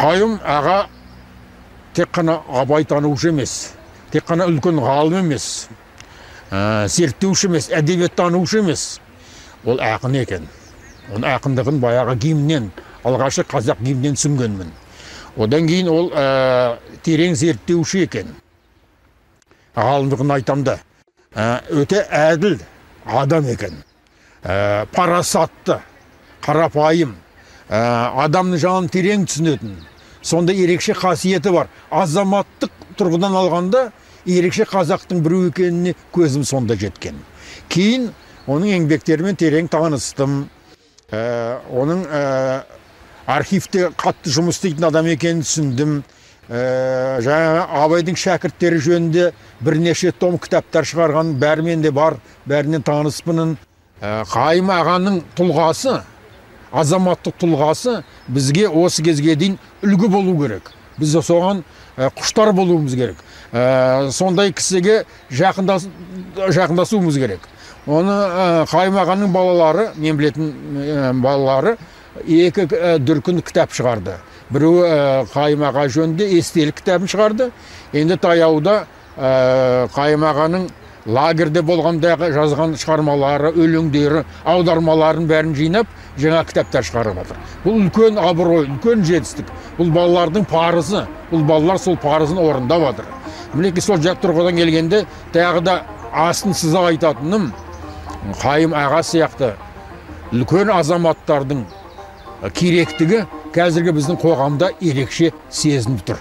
Қайым аға тек қана абай танушы емес, тек қана үлкен ғалым емес, зерттеуші емес, әдебиет танушы емес. Ол ақын екен. Оның ақындығын баяғы гимнен, алғашы қазақ гимнен түсінгенмін. Одан кейін ол терең зерттеуші екен. Ғалымдығын айтамда. Өте әділ адам екен. Парасатты, қарапайым, адамның жанын терең түсінетін. Сонда ерекше қасиеті бар. Азаматтық тұрғыдан алғанда ерекше қазақтың біреу екеніне көзім сонда жеткен. Кейін оның еңбектерімен терең таныстым. Оның архивте қатты жұмыс істейтін адам екенін түсіндім. Жаңа Абайдың шәкірттері жөнінде бірнеше том кітаптар шығарған, бәрімен де бар, бәрінен таныспынын. Қайым ағаның тұлғасы, азаматтық тұлғасы бізге осы кезге дейін үлгі болу керек. Біз соған құштар болуымыз керек. Сондай кісіге жақындасуымыз керек. Оны Қайым ағаның балалары, мен білетін балалары, екі дүркін кітап шығарды. Біреуі Қайым аға жөнінде естелік кітабын шығарды. Енді таяуда Қайым ағаның лагерде болғандағы жазған шығармалары, өлеңдері, аудармаларын бәрін жинап, жаңа кітаптар шығарып жатыр. Бұл үлкен абырой, үлкен жетістік. Бұл балалардың парызы. Бұл балалар сол парызын орындап жатыр. Мінекей сол жат тұрғыдан келгенде, тағы да астын сыза айтатыным, Қайым аға сияқты үлкен азаматтардың керектігі қазіргі біздің қоғамда ерекше сезініп тұр.